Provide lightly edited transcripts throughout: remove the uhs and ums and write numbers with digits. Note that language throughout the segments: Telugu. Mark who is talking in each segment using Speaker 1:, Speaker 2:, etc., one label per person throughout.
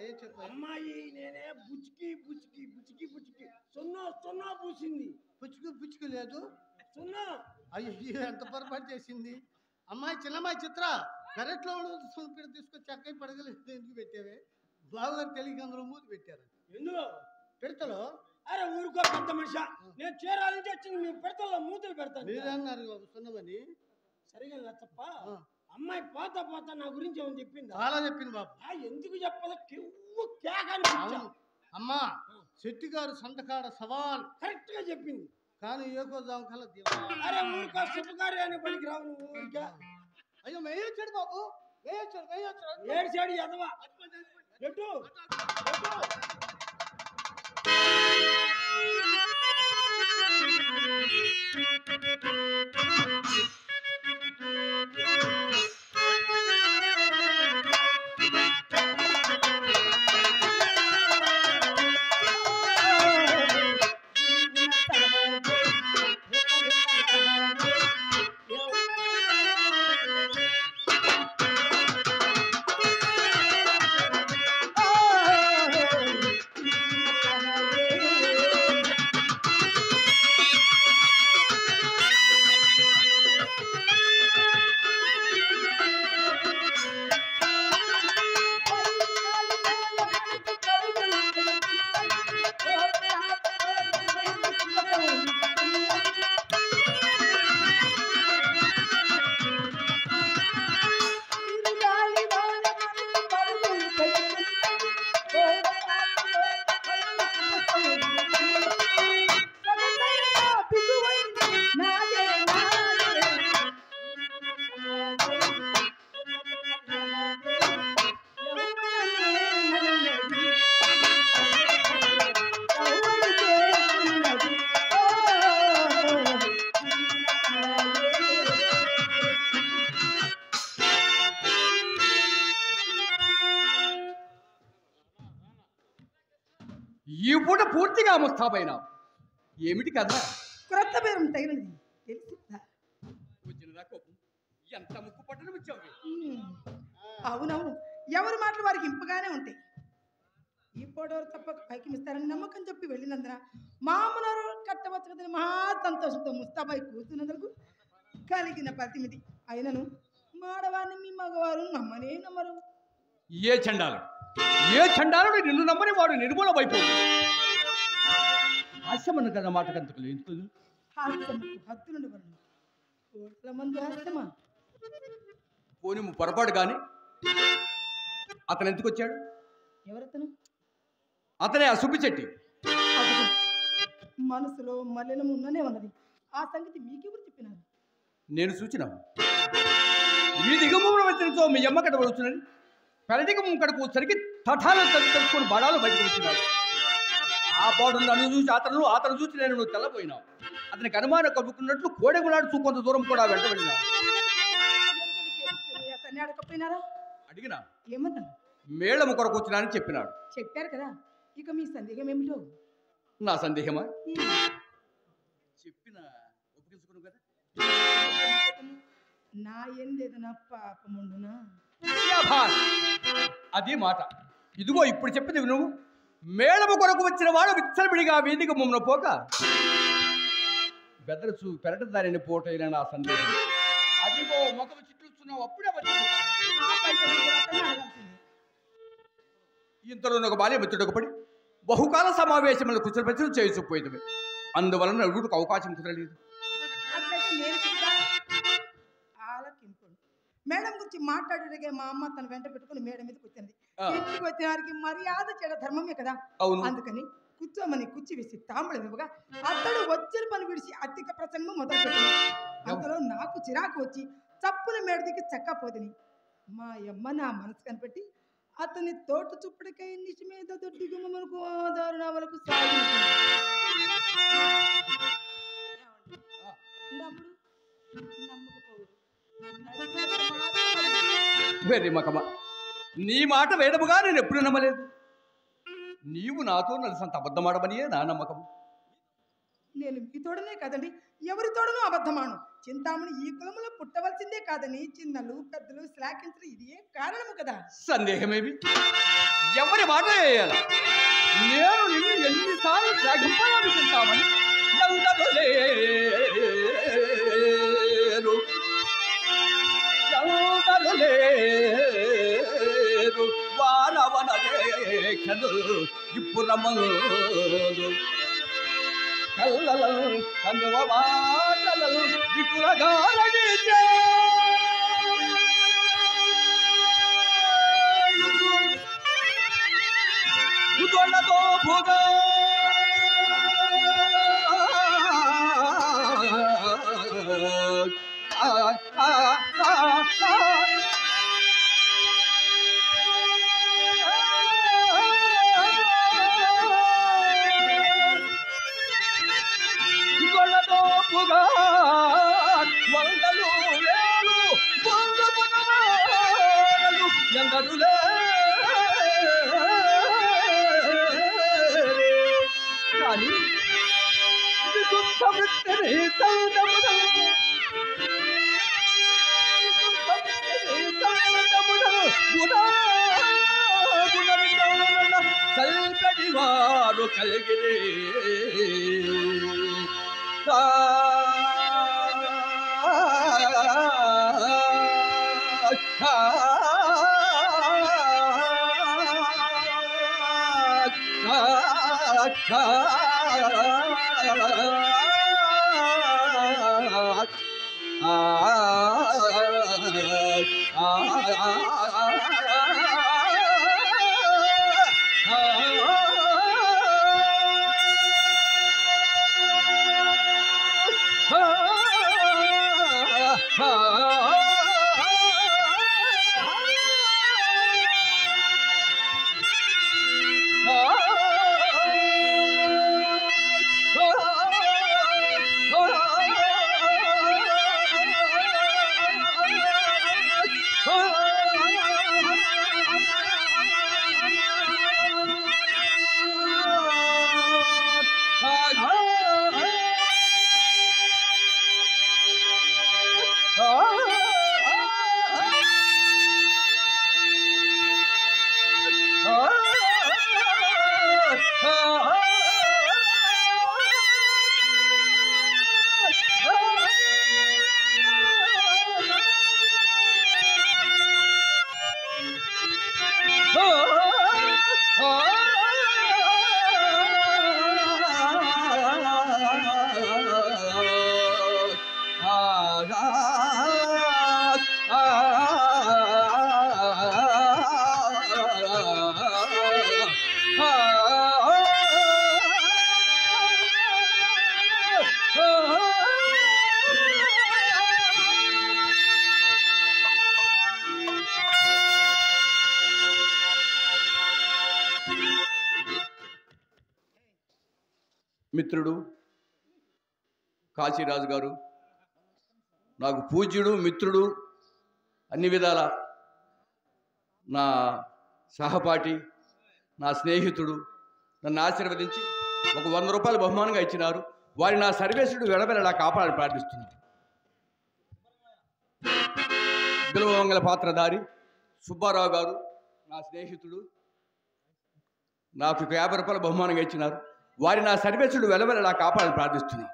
Speaker 1: ఏం చెప్ప
Speaker 2: అమ్మాయి నేనే బుచ్చికి బుచ్చికి బుచ్చికి బుచ్చికి సున్నా సున్నా పూసింది.
Speaker 1: పుచ్చుకు లేదు
Speaker 2: సున్నా.
Speaker 1: అయ్యో ఎంత పొరపాటు చేసింది అమ్మాయి. చిన్నమ్మాయి చిత్ర పెరట్లో తీసుకొచ్చి అక్కయ్య పడగలేదు ఎందుకు పెట్టావే? బావగారు తెలియక అందులో మూతి పెట్టారు.
Speaker 2: ఎందులో?
Speaker 1: పెడతలో.
Speaker 2: అరే ఊరుకో పెద్ద మనిషి, నేను చీరాల నుంచి వచ్చింది మీ పెడతల్లో మూతులు పెడతాను.
Speaker 1: మీరన్నారు సున్నమని.
Speaker 2: సరిగా తప్ప అమ్మాయి పోతా పోతా నా గురించి ఏమని చెప్పింది?
Speaker 1: చాలా చెప్పింది బాబు.
Speaker 2: ఎందుకు చెప్పదో కెవ్వు కేక.
Speaker 1: అమ్మా శెట్టి గారు సంతకాడ సవాల్
Speaker 2: కరెక్ట్ గా చెప్పింది.
Speaker 1: కానీ ఏకోదాం కల్లా
Speaker 2: అరే ఊరికో శుభకార్యాన్ని పనికి రావు నువ్వు ఊరికే.
Speaker 1: అయ్యో వేయొచ్చాడు బాబు, వేయొచ్చాడు
Speaker 2: ఏడ్చాడు ఎదవా. ఎటు
Speaker 3: ఈ పూట పూర్తిగా ముస్తాబైనా ఏమిటి కదా?
Speaker 4: క్రొత్త బేరం తగినది తెలిసిందా?
Speaker 3: వచ్చిన కోపం ఎంత ముక్కు పట్టడం వచ్చావు.
Speaker 4: అవునవును, ఎవరి మాటలు వారికి ఇంపుగానే ఉంటాయి. ఈ పోడోరు తప్ప పైకి ఇస్తారని నమ్మకం చెప్పి వెళ్ళినందున మామూలు కట్టవచ్చు కదని మహా సంతోషంతో ముస్తాబాయి కూర్చున్నందుకు కలిగిన ప్రతినిధి అయినను మాడవారిని మీ మగవారు నమ్మనే నమ్మరు.
Speaker 3: ఏ చండాలుడు నిన్ను నమ్మని వాడు నిర్మూల వైపోడు. హాస్యమన్న కదా మాటకంతకు లేదు.
Speaker 4: హద్దులుండి వలన కోట్ల మంది హాస్యమా?
Speaker 3: పోనీ పొరపాటు కానీ అతను ఎందుకు వచ్చాడు?
Speaker 4: ఎవరతను?
Speaker 3: అతనే ఆ సుబ్బి చెట్టి.
Speaker 4: మనసులో మలినం ఉన్ననే ఉన్నది. ఆ సంగతి మీకెవరు చెప్పినారు?
Speaker 3: నేను సూచన మీ దిగమూల వ్యక్తితో మీ అమ్మ కడ వచ్చునని పెరటికం కడుపు వచ్చరికి తఠాలు తట్టుకొని బడాలు బయటకు వచ్చినాడు. ఆ పాడు నన్ను చూసి అతను చూసి నేను నువ్వు తెల్లపోయినావు. అతనికి అనుమానం కలుపుకున్నట్లు కోడెగులాడుతూ కొంత దూరం కూడా వెంట వెళ్ళినాడు. అడిగినా
Speaker 4: ఏమన్నా
Speaker 3: మేళము కొరకు వచ్చినానని చెప్పినాడు.
Speaker 4: చెప్పారు కదా, ఇక మీ సందేహం ఏమిటో?
Speaker 3: నా సందేహమా? చెప్పిన ఒప్పించుకును కదా.
Speaker 4: నా ఎందేదో నా పాపముండునా?
Speaker 3: అది మాట. ఇదిగో ఇప్పుడు చెప్పింది నువ్వు. మేళము కొరకు వచ్చిన వాడు విచ్చలవిడిగా వీధికి ముమ్మను పోక బెదరచు పెరట దారిని పోటైన నా సందేహం. అదిగో మొగము చిట్లుస్తున్నావు అప్పుడే ఇంతలో ఒక బాల్యమిత్రుడు పడి బహుకాల సమావేశములు కుశలపచ్చలు చేసుకుపోయేది. అందువలన నలుగురికి అవకాశం కుదరలేదు.
Speaker 4: మేడం గురించి మాట్లాడేగే మా అమ్మ తన వెంట పెట్టుకుని మేడం మీదకి వచ్చింది. ఇంటికి వచ్చిన వారికి మర్యాద చేయడం ధర్మమే కదా. అందుకని కూర్చోమని కుర్చీ వేసి తాంబూలం ఇవ్వగా అతడు వచ్చిన పని విడిచి అధిక ప్రసంగం మొదలు పెట్టింది. అందులో నాకు చిరాకు వచ్చి చప్పున మేడ దిగి చక్కపోతిని. మా అమ్మ నా మనసు కనిపెట్టి అతని తోట చుప్పటికై నిషి మీద దొడ్డి గుమ్మకు ఆధారు నవలకు సాగించింది.
Speaker 3: వెర్రి మకమ, నీ మాట వేదముగా నేను ఎప్పుడు నమ్మలేదు. నీవు నాతో నలిసంత అబద్ధమాడమనియే నా నమ్మకం.
Speaker 4: నేను మీ తోడనే కాదండి, ఎవరి తోడనూ అబద్ధమాను. చింతామణి ఈ కులములో పుట్టవలసిందే కాదని చిన్నలు పెద్దలు శ్లాఘించడం ఇదే కారణము కదా.
Speaker 3: సందేహమేమి? ఎవరి మాట వేయాలి? నేను నిన్ను ఎన్నిసార్లు త్యాగింపాలని చింతామణి? ఎందరు లేరు, ఎందరు లేరు వానవన రేఖలు ఇప్పురమలు కల్లలు కన్నువ మాటలు వికులగాలడిచే కుదొళ్ళతో భోగా వందలు వేలు వందలు ఎందరులే కానీ విశుద్ధ వృత్తిని చల్కడి వారు కలిగిరే మిత్రుడు కాశీరాజు గారు నాకు పూజ్యుడు, మిత్రుడు, అన్ని విధాల నా సహపాఠి, నా స్నేహితుడు, నన్ను ఆశీర్వదించి ఒక 100 రూపాయలు బహుమానంగా ఇచ్చినారు. వారి నా సర్వేశ్వరుడు వెడబెడలా కాపాడాలని ప్రార్థిస్తున్నాను. బిలవమంగళ పాత్రధారి సుబ్బారావు గారు నా స్నేహితుడు, నాకు 50 రూపాయలు బహుమానంగా ఇచ్చినారు. వారి నా సర్వేశ్వరుడు వెలవెలలా కాపాడాలని ప్రార్థిస్తున్నాను.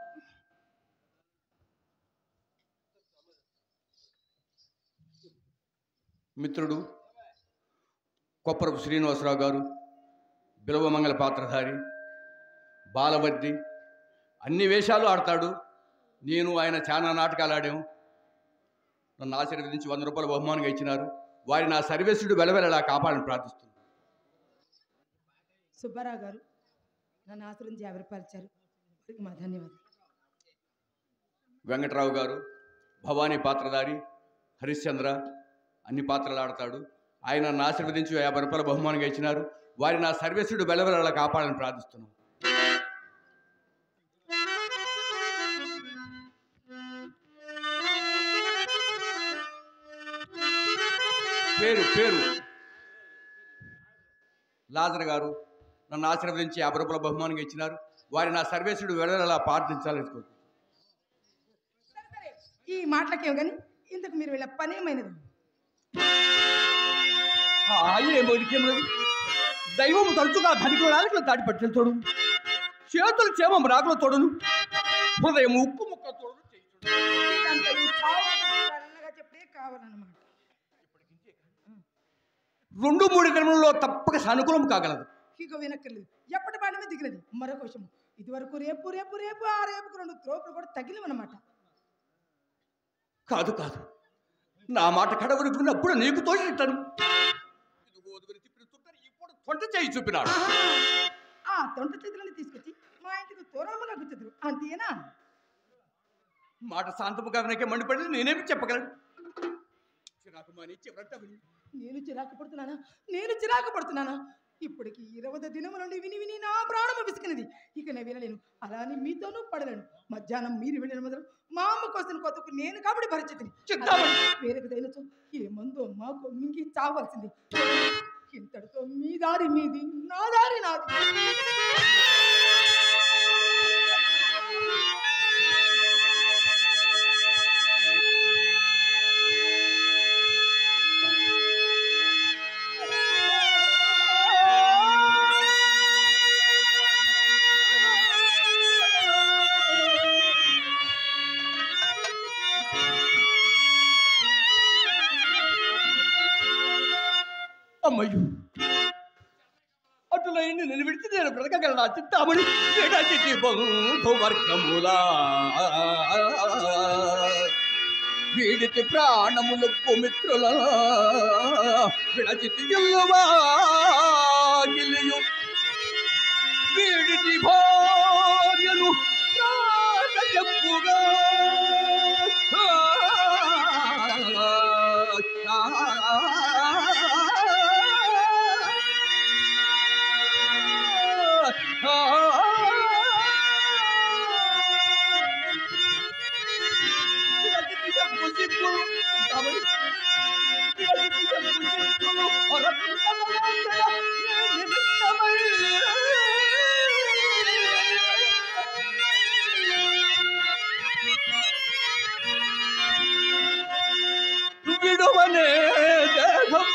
Speaker 3: మిత్రుడు కొప్పరపు శ్రీనివాసరావు గారు బిలవమంగళ పాత్రధారి, బాలవర్ది, అన్ని వేషాలు ఆడతాడు. నేను ఆయన చాలా నాటకాలు ఆడాము. నన్ను ఆశీర్వదించి 100 రూపాయలు బహుమానంగా ఇచ్చినారు. వారి నా సర్వేశ్వరుడు వెలవెలలా కాపాడాలని ప్రార్థిస్తున్నాను.
Speaker 4: సుబ్బారావు గారు నన్ను ఆశ్రయించి 50 రూపాయలు ఇచ్చారు. మా ధన్యవాదాలు.
Speaker 3: వెంకటరావు గారు భవానీ పాత్రధారి, హరిశ్చంద్ర, అన్ని పాత్రలు ఆడతాడు. ఆయన నన్ను ఆశీర్వదించి 50 రూపాయలు బహుమానంగా ఇచ్చినారు. వారి నా సర్వేశ్వరుడు వెలవెలలా కాపాడాలని ప్రార్థిస్తున్నాను. పేరు లాజర్ గారు నన్ను ఆశీర్వదించి 50 రూపాయల బహుమానంగా ఇచ్చినారు. వారి నా సర్వేశ్వరుడు వెళ్ళలా ప్రార్థించాలనుకుంటున్నాను.
Speaker 4: సరే సరే, ఈ మాటలకేమో కానీ ఇంతకు మీరు వీళ్ళ పని ఏమైనది?
Speaker 3: ఏమోడికేమన్నది దైవం తరచుగా ధనికుల రాకులు దాటి పట్టుకెళ్తాడు, చేతులు క్షేమం రాకులు తోడును, హృదయం ఉక్కు ముక్క తోడును
Speaker 4: ఇదంతా ఈ చావుగా చెప్పే కావాలన్నమాట.
Speaker 3: 2-3 దినములలో తప్పక సానుకూలం కాగలదు.
Speaker 4: ఇక వినక్కర్లేదు, ఎప్పటి పాటమే దిగినది. మరొక విషయం, ఇదివరకు రేపు రేపు రేపు ఆ రేపుకు 2 త్రోపులు కూడా తగిలివన్నమాట.
Speaker 3: కాదు కాదు, నా మాట కడవరికి విన్నప్పుడు నీకు తోచిట్టాను. ఇప్పుడు తొంట చేయి చూపినాడు.
Speaker 4: ఆ తొంట చేతులను తీసుకొచ్చి మా ఇంటికి తోరణముగా గుచ్చదు, అంతేనా?
Speaker 3: మాట శాంతముగా వినకే మండిపడి నేనేమి చెప్పగలను? చిరాకు మాని చివరంట విని
Speaker 4: నేను చిరాకు పడుతున్నానా? ఇప్పటికి 20 దినము నుండి విని విని నా ప్రాణము విసికినది. ఇక నేను వినలేను, అలానే మీతోనూ పడలేను. మధ్యాహ్నం మీరు వెళ్ళిన మొదలు మా అమ్మ కోసం కొత్తకు నేను కాబట్టి పరిస్థితిని వేరేదైనచో ఏ మందో మాకు మింగి చావాల్సింది. ఇంతటితో మీ దారి మీది, నా దారి నాది.
Speaker 3: అమ్మయ్యో, అటులైంది నేను విడిచి నేను బ్రతకగలనా చింతామణి? విడచితి బంధువర్గములా వీడితి ప్రాణములకు మిత్రుల విడచితి గిల్లువాగిలియు వీడితి భార్యను చెప్పుగా విడువనే దేహం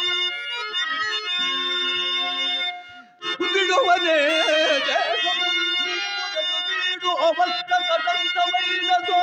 Speaker 3: విడువనే దేహం వీడు అవస్థ కదంతమైనదో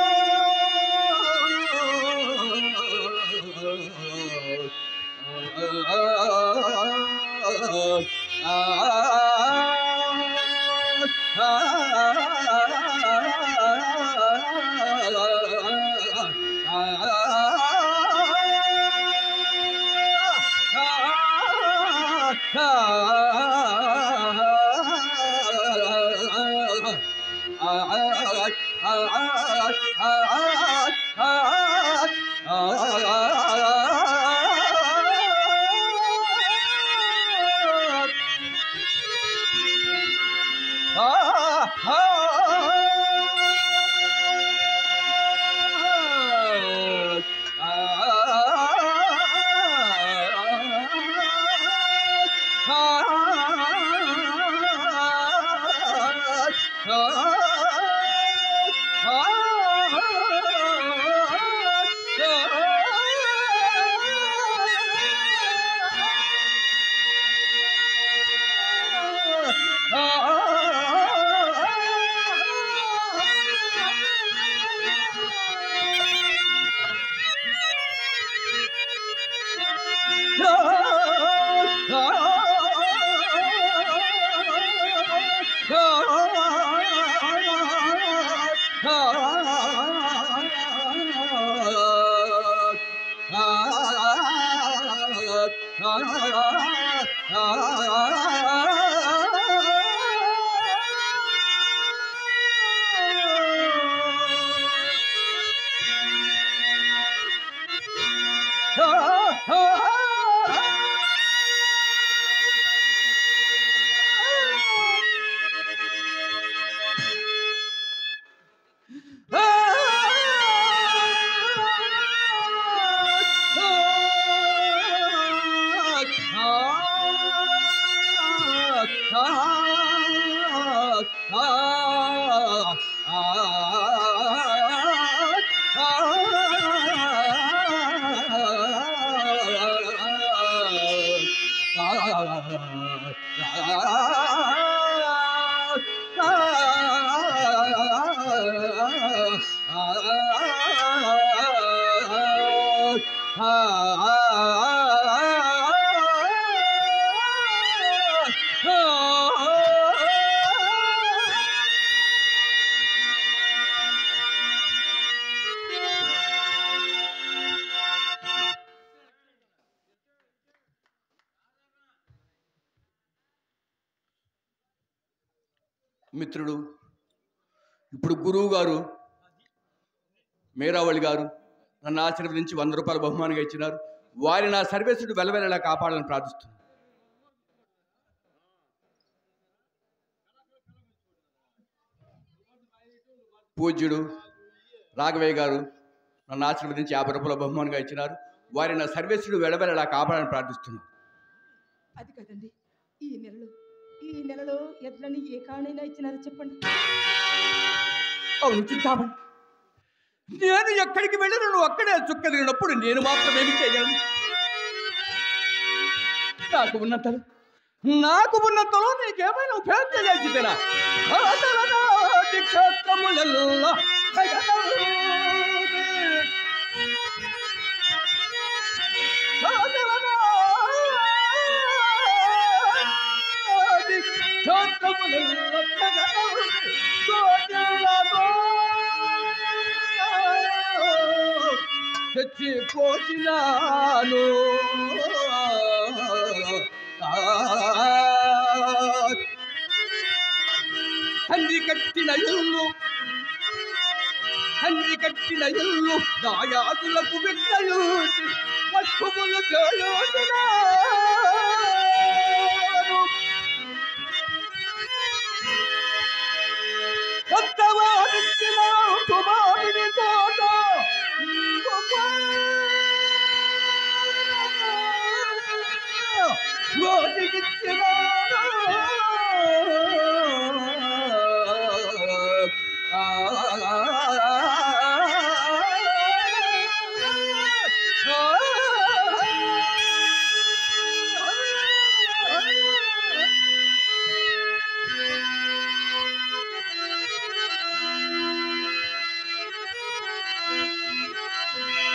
Speaker 3: మిత్రుడు, ఇప్పుడు గురువు గారు మేరావళి గారు నన్ను ఆశీర్వదించి 100 రూపాయలు బహుమానంగా ఇచ్చినారు. వారి నా సర్వేసుడు వెలవెలలా కాపాడాలని ప్రార్థిస్తున్నాను. పూజ్యుడు రాఘవయ్య గారు నన్ను ఆశీర్వదించి 50 రూపాయల బహుమానంగా ఇచ్చినారు. వారి నా సర్వేసుడు వెలవెలలా కాపాడాలని ప్రార్థిస్తున్నాను.
Speaker 4: అది కదండి, ఈ నెలలో ఎట్లని ఏ కారణైనా ఇచ్చినారో చెప్పండి.
Speaker 3: అవును చింతామణి, నేను ఎక్కడికి వెళ్ళినా నువ్వు అక్కడే చుక్కదిగినప్పుడు నేను మాత్రం ఏమి చేయగలను? నాకు ఉన్నంతలో నీకేమైనా ఉపయోగం చేయాల్సిందేనా? క్షేత్రములలో తెచ్చిపోసినాను. తండ్రి కట్టిన ఇల్లు దాయాదులకు విత్తలు వస్తువులు చేయుచున్నాను. కొత్తవాడిచ్చిన కుమారుని తోట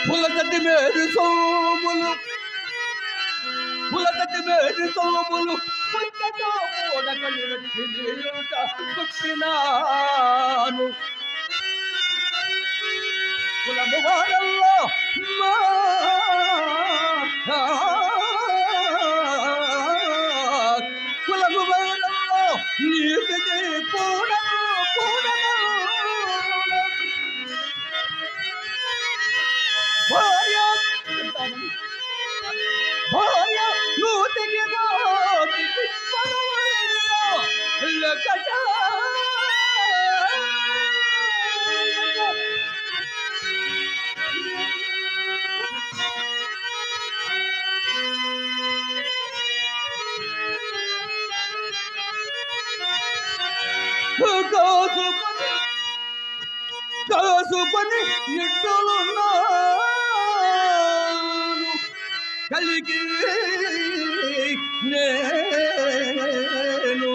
Speaker 3: పులతటి మేరు సోములు పుట్టతో కూడకలు వచ్చి నీట పుట్టినాను. కులము వారల్లో నీటిది కూడను భార్య నూతికి కాసుకొని ఇట్టులున్నాను కలిగి నేను.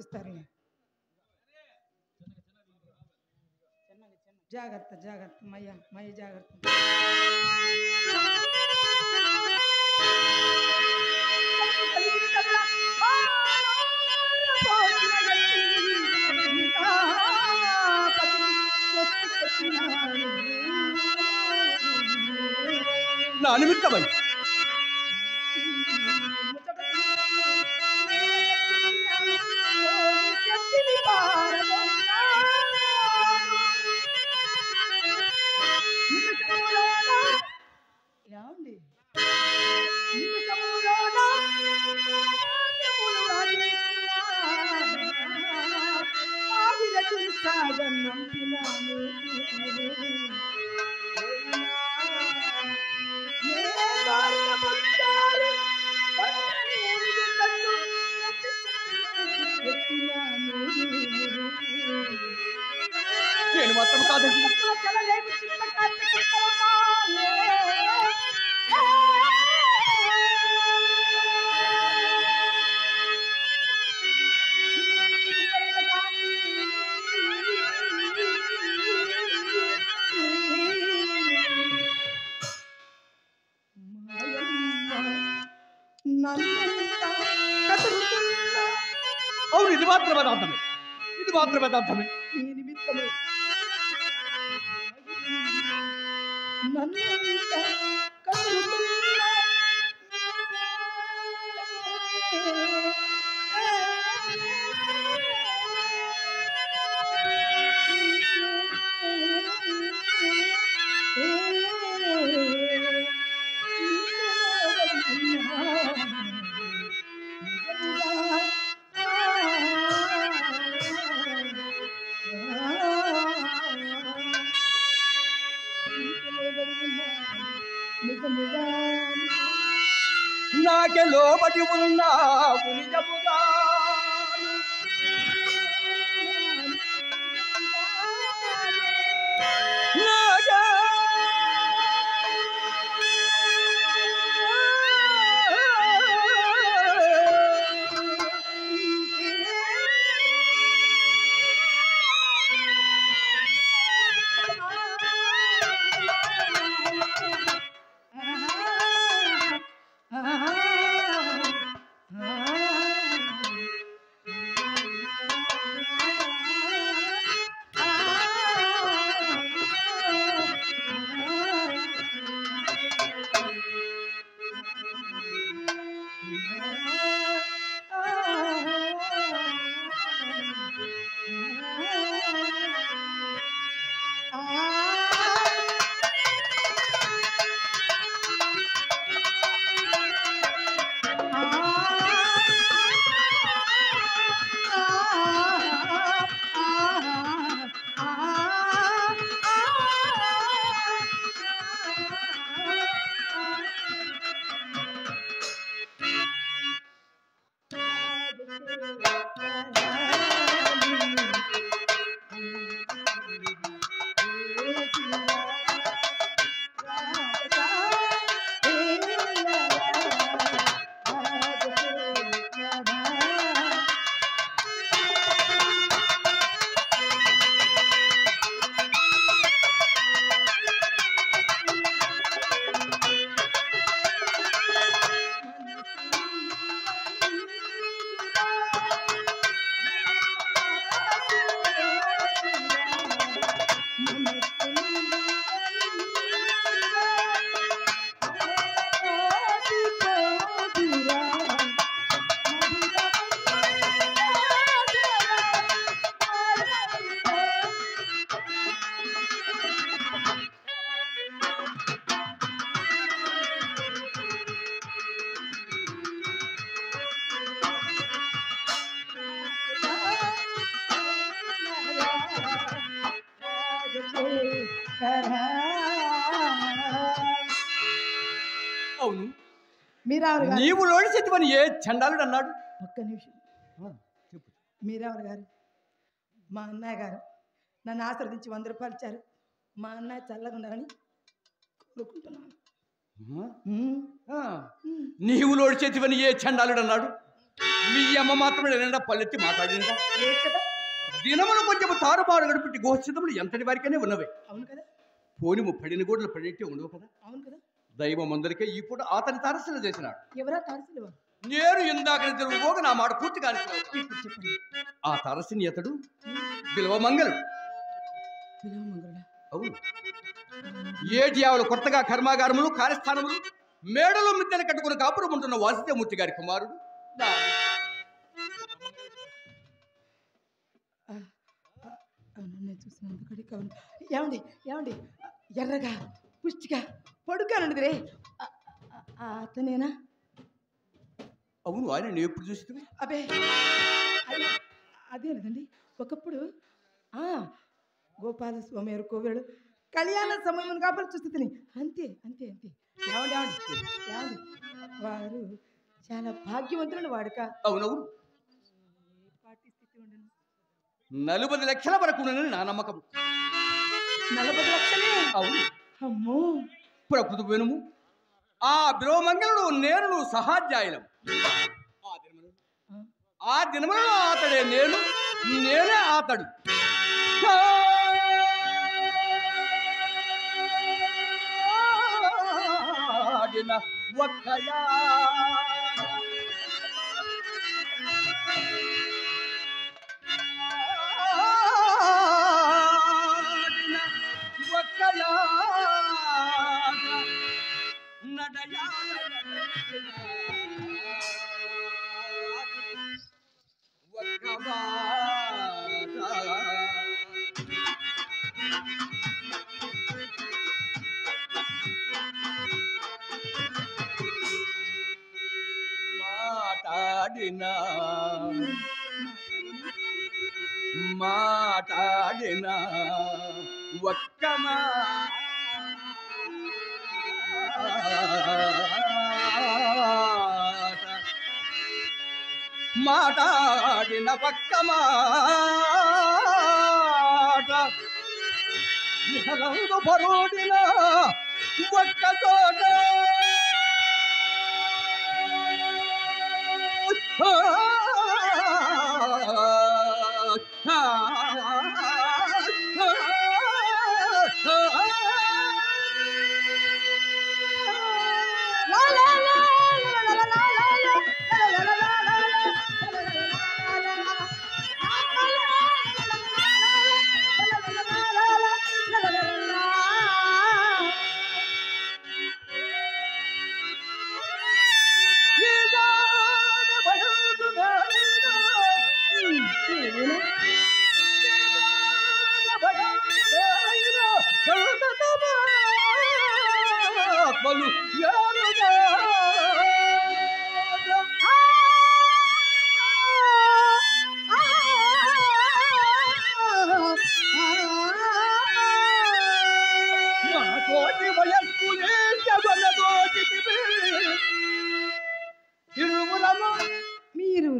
Speaker 4: ఇస్తారు. జాగ్రత్త జాగ్రత్త మయ్య మయ్య జాగ్రత్త.
Speaker 3: నా నిమిత్తమై నేను మాత్రం కాదండి. అవును, ఇది మాత్రమే అర్థమే, ఇది మాత్రమే అర్థమే. నాకే లోబడి ఉన్నావు నిజముగా, నాకే అవును, నీవు లోని చెట్టువని ఏ చండాలుడు అన్నాడు?
Speaker 4: ఒక్క నిమిషం చెప్పు. మీరెవరు గారు? మా అన్నయ్య గారు నన్ను ఆశీర్వదించి 100 రూపాయలు ఇచ్చారు. మా అన్నయ్య చల్లగా ఉండాలని కోరుకుంటున్నాను.
Speaker 3: నీవు లోడి చేతివని ఏ చండాలుడు అన్నాడు? మీ అమ్మ మాత్రమే నిన్న పల్లెత్తి మాట్లాడిందా?
Speaker 4: లేదు కదా?
Speaker 3: దినములు కొంచెం తారుమారు గడిపెట్టి గోచితములు ఎంతటి వారికనే ఉన్నవే.
Speaker 4: అవును కదా?
Speaker 3: పోనిము పడిన గోడలు పడేట్టే ఉండవు కదా.
Speaker 4: అవును కదా?
Speaker 3: దైవం అందరికీ ఇప్పుడు అతని తరసలు చేసినాడు.
Speaker 4: ఎవరా తారసులు?
Speaker 3: నేను ఇందాక తిరుగుపోక నా మాట పూర్తి కానిస్తున్నావు.
Speaker 4: ఇప్పుడు చెప్పండి.
Speaker 3: ఆ తరసిని అతడు బిల్వమంగళుడు.
Speaker 4: విలువమంగళుడా?
Speaker 3: అవును. ఏటి ఆవులు కొత్తగా కర్మాగారములు కార్యస్థానములు మేడలు మిద్దెలు కట్టుకుని కాపురం ఉంటున్న వాసుదేవమూర్తి గారి కుమారుడు.
Speaker 4: నేను చూసినంత కడికి అవును. ఏమండి ఏమండి ఎర్రగా పుష్టిగా పడుకానండి రే, అతనేనా?
Speaker 3: అవును, ఆయన నేను ఎప్పుడు చూస్తుంది?
Speaker 4: అబే అదే లేదండి, ఒకప్పుడు గోపాల స్వామి కోవేడు కళ్యాణ సమయం కాబట్టి చూస్తే తిని అంతే అంతే అంతే. ఏమండి ఏమండి ఏమండి వారు చాలా భాగ్యవంతులను వాడుక.
Speaker 3: అవునవును,
Speaker 4: పార్టీ స్థితి ఉండను.
Speaker 3: 40 లక్షల వరకు ఉన్నదని నా నమ్మకం.
Speaker 4: 40 లక్షలే?
Speaker 3: అవును.
Speaker 4: అమ్మో,
Speaker 3: ప్రకృతి వినుము, ఆ బిల్వమంగళుడు నేను సహాధ్యాయులం. ఆ దినములలో అతడే నేను, నేనే అతడు. ఒక్కయా మాటాడిన ఒక్క మాటాడిన ఒక్క మాట నిహలందు పరోడిన ఒక్క చోట
Speaker 4: మీరు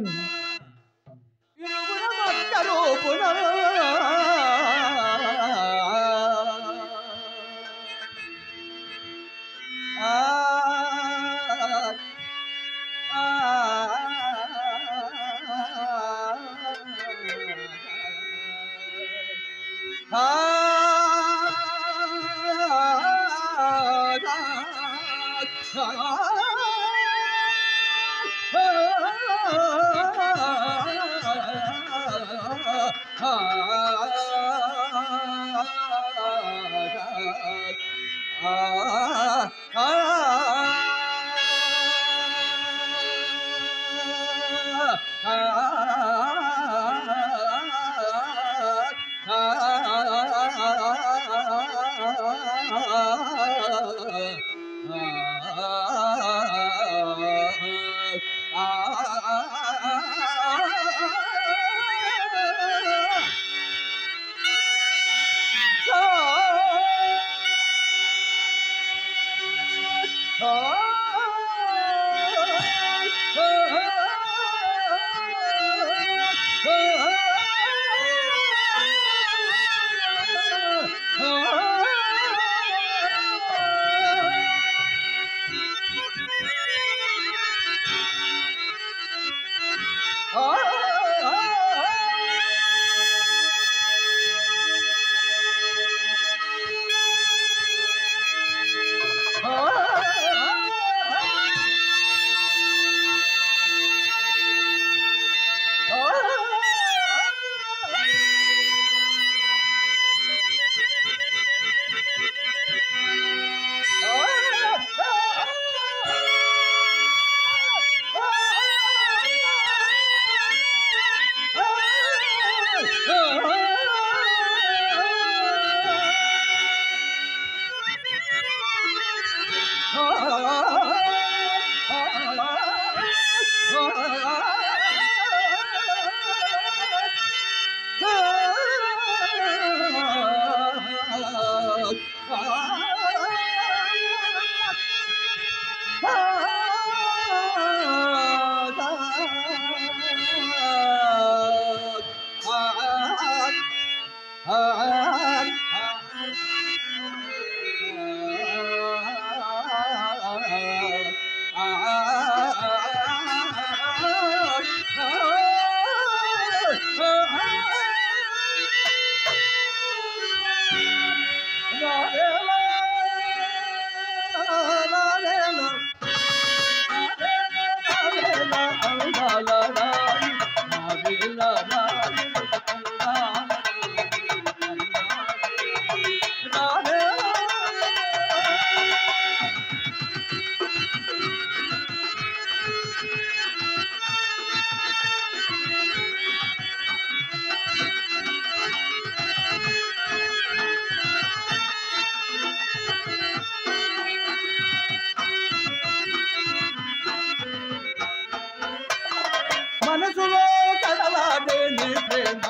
Speaker 3: మనసులో కదలాడే నీ ప్రేమ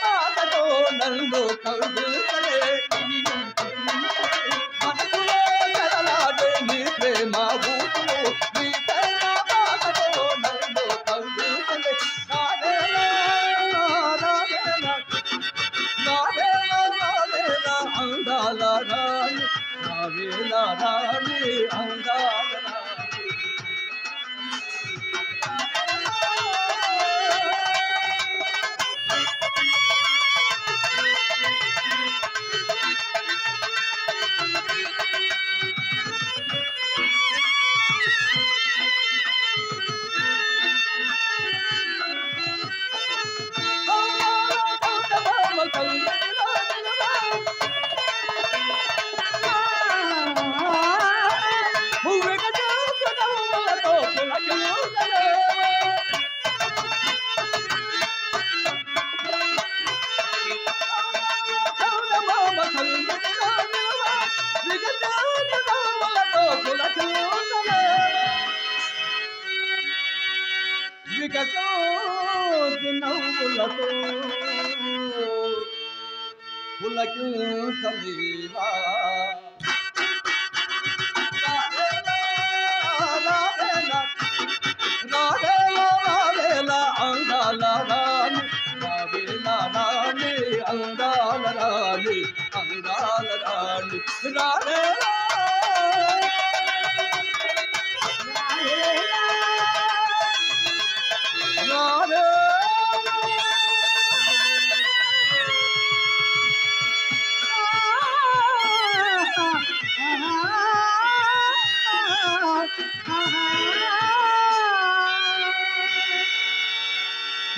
Speaker 3: బాధతో నన్ను కౌగిలించలే మనసులో కదలాడే నీ ప్రేమ నీ ప్రేమ బాధతో నన్ను కౌగిలించలే అందాల రాణి నావేల రాణి అందాల రాణి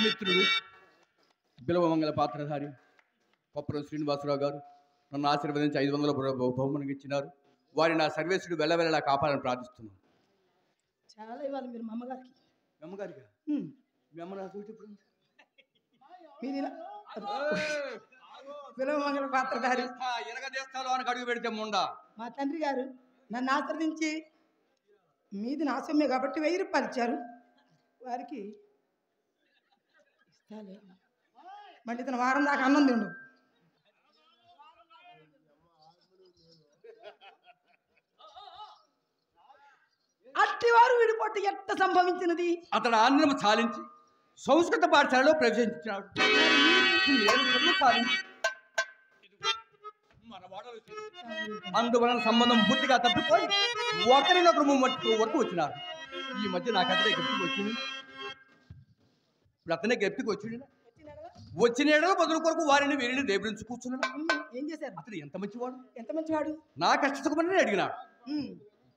Speaker 3: మిత్రుడు బిలవమంగళ పాత్రధారి కొప్పరం శ్రీనివాసరావు గారు నన్ను ఆశీర్వదించి 500 బహుమతిగా ఇచ్చినారు. వారి నా సర్వేశ్వరుడు వెళ్ళవెళ్ళలా కాపాలని ప్రార్థిస్తున్నాను.
Speaker 4: చాలా ఇవ్వాలి మీరు మా అమ్మగారికి.
Speaker 3: అమ్మగారిగా మీ అమ్మ నా చూసి ఇప్పుడు
Speaker 4: బిలవమంగళ పాత్రధారి
Speaker 3: ఎనగదేస్తాలో అని అడుగు పెడితే ముండా
Speaker 4: మా తండ్రి గారు నన్ను ఆశ్రదించి మీది నా సొమ్మే కాబట్టి 1000 రూపాయలు ఇచ్చారు. వారికి ఇస్తాలే మళ్ళీ ఇతను వారం దాకా అన్నం తిండు. అట్టివారు విడిపోటు ఎట్ట సంభవించినది?
Speaker 3: అతడు ఆంధ్రం సాధించి సంస్కృత పాఠశాలలో ప్రవేశించినాడు. అందువలన సంబంధం పూర్తిగా తప్పిపోయి ఒకరినొకరు వరకు వచ్చినారు. ఈ మధ్య నాకు అతనే గెప్పికి వచ్చింది. ఇప్పుడు అతనే గెప్పికి వచ్చింది. వచ్చిన ఏడలో బదులు కొరకు వారిని వీరిని దేవురించి కూర్చున్నాడు.
Speaker 4: ఏం చేశారు?
Speaker 3: అతడు ఎంత మంచివాడు,
Speaker 4: ఎంత మంచివాడు.
Speaker 3: నా కష్టసుఖమని అడిగినాడు.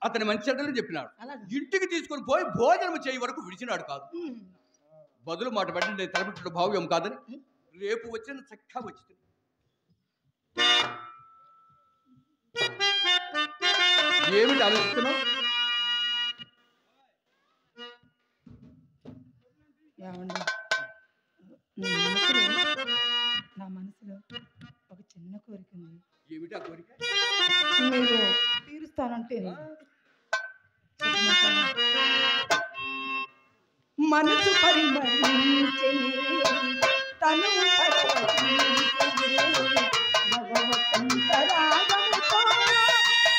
Speaker 3: అతని మంచి చెడ్డలు చెప్పినాడు. ఇంటికి తీసుకొని పోయి భోజనం చేయి వరకు విడిచినాడు కాదు. బదులు మాట పడి నేను తలపెట్టిన భావ్యం కాదని రేపు వచ్చిన చక్కగా వచ్చింది. ఏమిటి ఆలోచిస్తున్నావు?
Speaker 4: నా మనసులో ఒక చిన్న కోరిక ఉంది.
Speaker 3: ఏమిటి ఆ కోరిక?
Speaker 4: మీరు తీరుస్తానంటే మనసు పరిమళించెనే తను భగవంతరాగముతో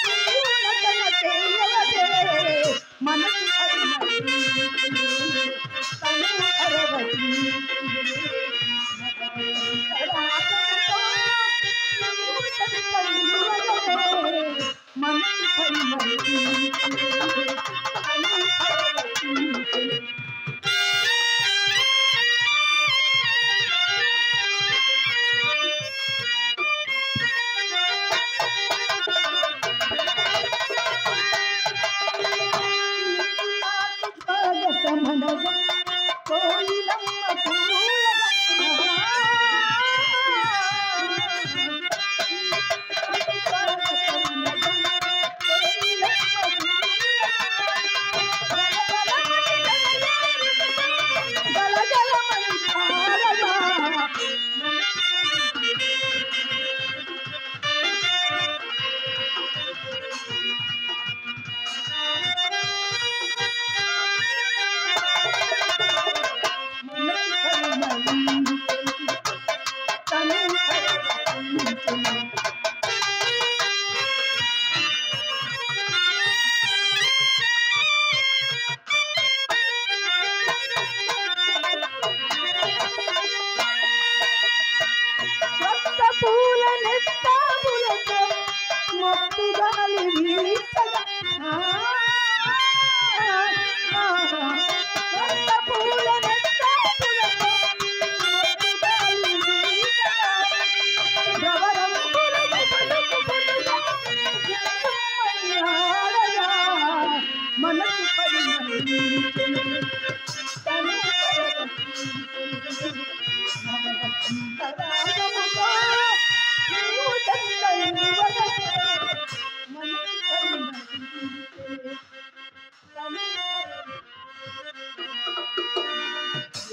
Speaker 4: నీవు నటన చేయవలే. మనసు పరిమళించెనే తను పరవశించెనే భగవంతరాగముతో నీవు నటన చేయవలే. మనసు పరిమళించెనే తను పరవశించెనే.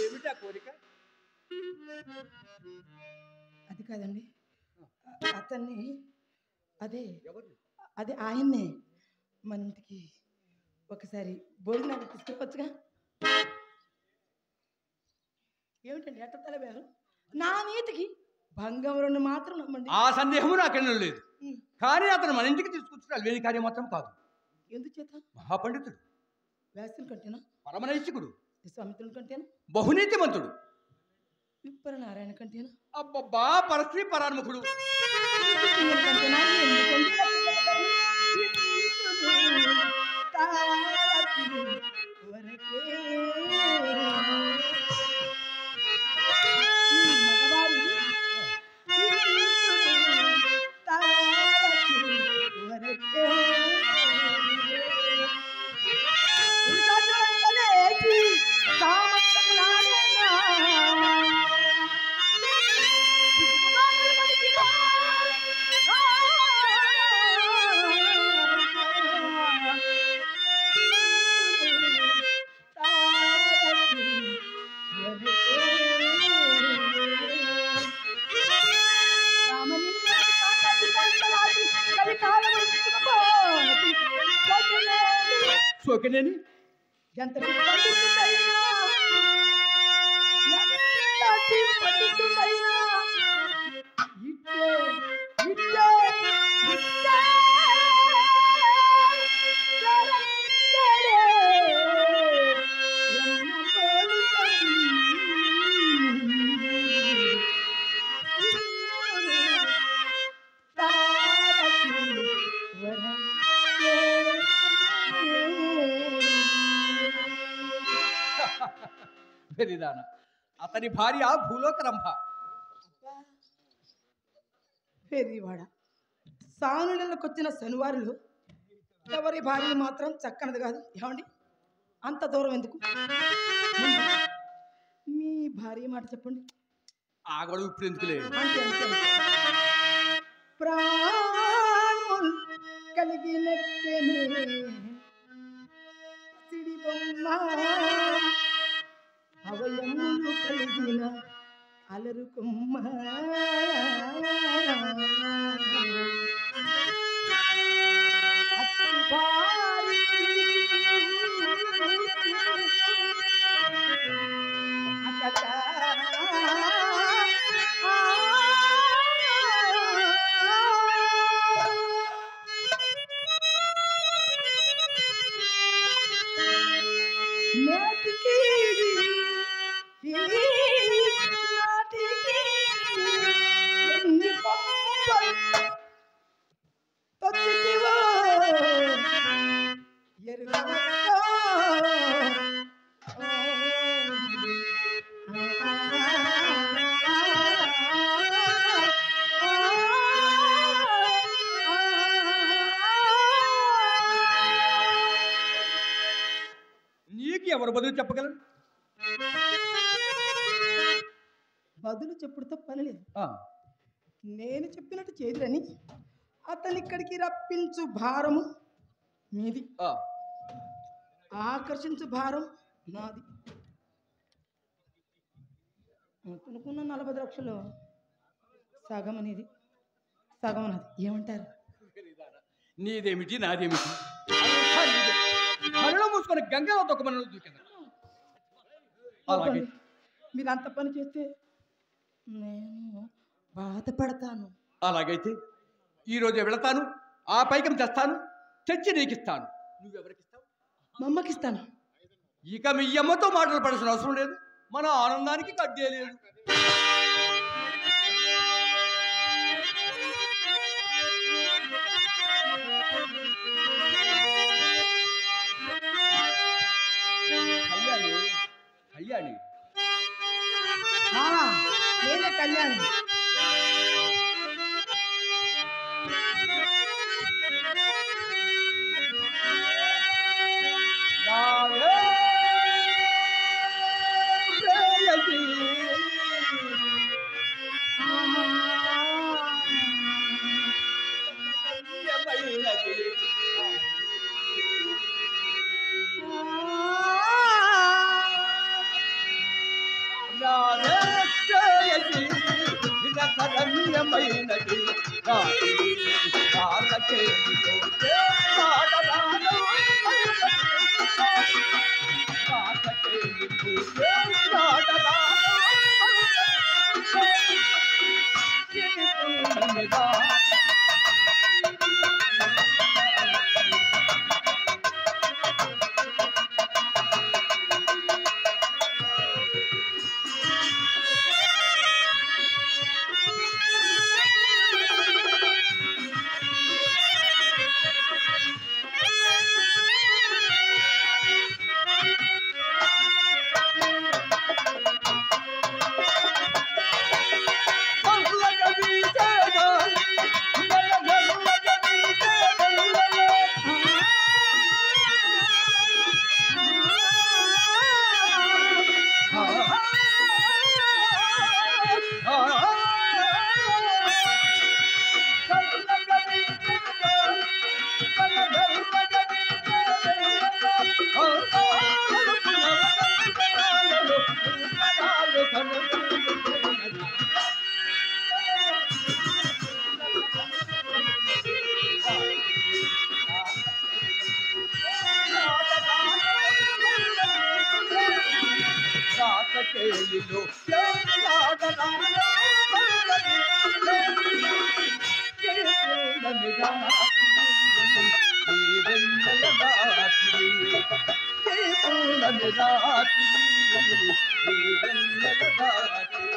Speaker 3: ఏమిటా కోరిక?
Speaker 4: అది కాదండి, అతన్ని అదే
Speaker 3: ఎవరు?
Speaker 4: అదే ఆయన్నే మన ఇంటికి ఒకసారి భోజనానికి తీసుకువచ్చుగా. ఏమిటండి ఎట్ట తలవేరు? నా నీతికి భంగం మాత్రం నమ్మండి.
Speaker 3: ఆ సందేహము నాకెన్నో లేదు. కానీ అతను మన ఇంటికి తీసుకొచ్చిన లేని కార్యం మాత్రం కాదు.
Speaker 4: ఎందుచేత?
Speaker 3: మహాపండితుడు,
Speaker 4: వ్యాసుని కంటేనా?
Speaker 3: పరమనైతికుడు,
Speaker 4: విశ్వామిత్రుని కంటేనా?
Speaker 3: బహునీతిమంతుడు,
Speaker 4: విప్పర నారాయణ కంటేనా?
Speaker 3: అబ్బబ్బా పరశ్రీ పరాన్ముఖుడు.
Speaker 4: కంటేనా?
Speaker 3: సోకినేని
Speaker 4: ఎంత పండితుందైనా ఇట్టే ఇట్టే ఇట్టే
Speaker 3: వెరిదాన. అతని భార్య భూలోక రంభ.
Speaker 4: పెరివాడ సానులకు వచ్చిన శనివారులు ఎవరి భార్య మాత్రం చక్కనది కాదు. ఏమండి అంత దూరం ఎందుకు? మీ భార్య మాట చెప్పండి.
Speaker 3: ఆ గడువు ఇప్పుడు ఎందుకులే.
Speaker 4: అంతే అంతే ప్రాణులు కలిగినట్టే సిడి బొమ్మ అవయములు కలిగిన అలరు కొమ్మ అతి భారీ
Speaker 3: నీకు ఎవరు బదులు చెప్పగలరు?
Speaker 4: బదులు చెప్పుడుతో పని లేదు. నేను చెప్పినట్టు చేదురని అతని ఇక్కడికి రప్పించు భారము మీది, ఆకర్షించు భారం నాది. అనుకున్న 40 లక్షలు సగం అనేది సగం నాది. ఏమంటారు?
Speaker 3: నీదేమిటి నాదేమిటి? కళ్ళు మూసుకొని గంగలో తొక్కమని దూకింది. అలాగే
Speaker 4: మీరు అంత పని చేస్తే నేను బాధపడతాను.
Speaker 3: అలాగైతే ఈరోజు వెళతాను, ఆ పైకం తెస్తాను, తెచ్చి నీకిస్తాను. నువ్వెవరికిస్తావు?
Speaker 4: మా అమ్మకిస్తాను.
Speaker 3: ఇక మీ అమ్మతో మాటలు పడాల్సిన అవసరం లేదు. మన ఆనందానికి కడ్డే లేదు. కళ్యాణి, కళ్యాణి,
Speaker 4: నేనే కళ్యాణి.
Speaker 3: కేలిలో చేరియాడరాలో పల్లవి కేపూనమి రాత్రి ఈ వెన్నెల రాత్రి కేపూనమి రాత్రి ఈ వెన్నెల రాత్రి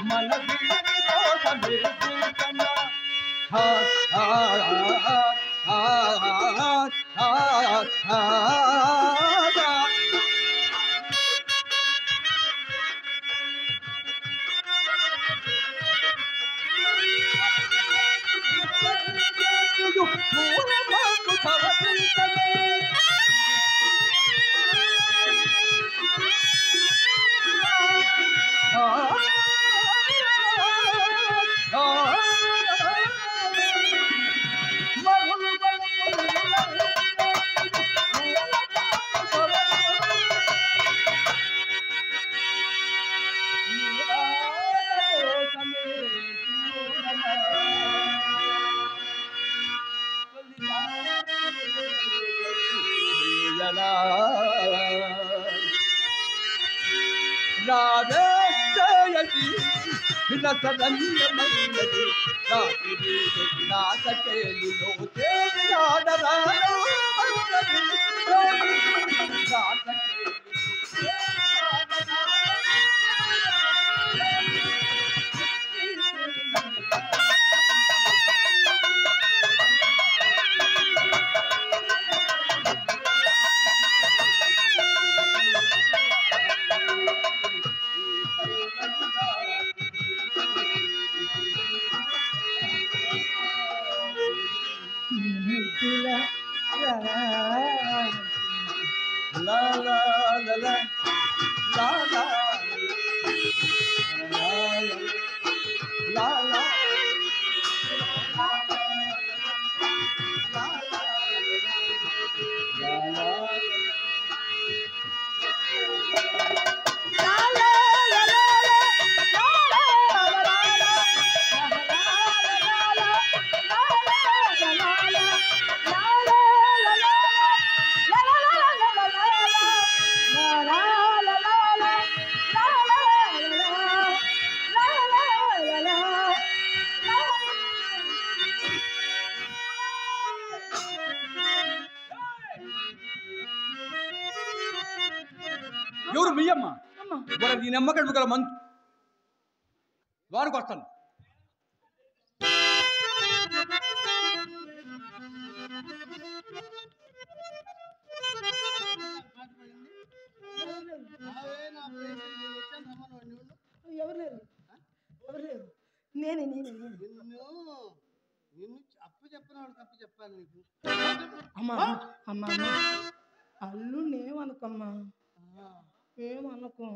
Speaker 3: మన వీడి కోసమే కూర్చున్న రావేయసి వినసరమ్యమైనది రాత్రి నాటకేలిలో తేలియాడరాలో పల్లవి la la la la la la la la ఎవరు మీ అమ్మ నీ నమ్మకం గల మంతు వారికి వస్తాను
Speaker 4: ఎవరు లేరు ఎవరు లేరు నేనే
Speaker 1: నిన్ను అప్పు చెప్పినాడు తప్పు చెప్పాను నీకు
Speaker 4: అమ్మా అమ్మా అల్లు నేమనుకమ్మా ఏమనుకో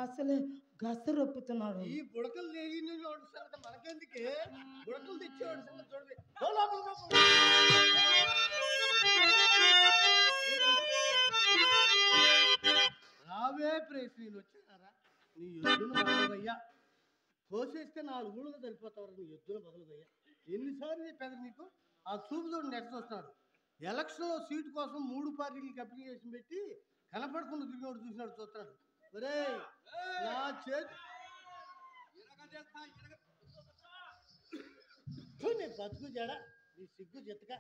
Speaker 4: అసలే గసరొప్పుతున్నాడు
Speaker 1: ఈ బుడకలు లేని మనకెందుకే బుడకలు తెచ్చేవాడు చూడండి రావే ప్రేసీలు వచ్చారా నీ ఎద్దును బదులుయ్యా కోసేస్తే 4 ఊళ్ళగా తెలిపోతావు నీ ఎద్దును బదులుయ్యా ఎన్నిసార్లు చెప్పారు నీకు ఆ చూపు చూడండి ఎట్లా వస్తున్నాడు ఎలక్షన్లో సీటు కోసం 3 పార్టీలకి అప్లికేషన్ పెట్టి కనపడకుండా తిరిగినోడు చూసినాడు చూస్తాడు ఒరే నా చేతి నీ బతుకు జడ నీ సిగ్గు జతక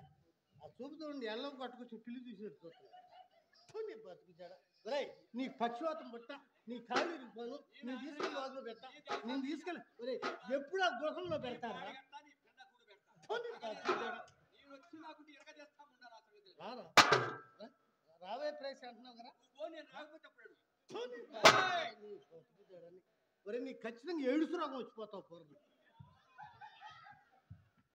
Speaker 1: ఆ చూపు చూడండి ఎల్లం కట్టుకొచ్చి పిల్లి చూసినట్టు చూస్తున్నాడు నీ బతుకు జడ ఒరే నీ పక్షవాతం పుట్ట నీ కాళ్ళు ఇరిగిపోను నేను తీసుకెళ్ళి రోజులో పెట్టా నేను తీసుకెళ్ళి ఒరే ఎప్పుడు ఆ గృహంలో పెడతారా రావే ప్రైస్ అంటున్నావు కదా ఒరే నీకు ఖచ్చితంగా ఏడుసు రోగం వచ్చిపోతావు పూర్వం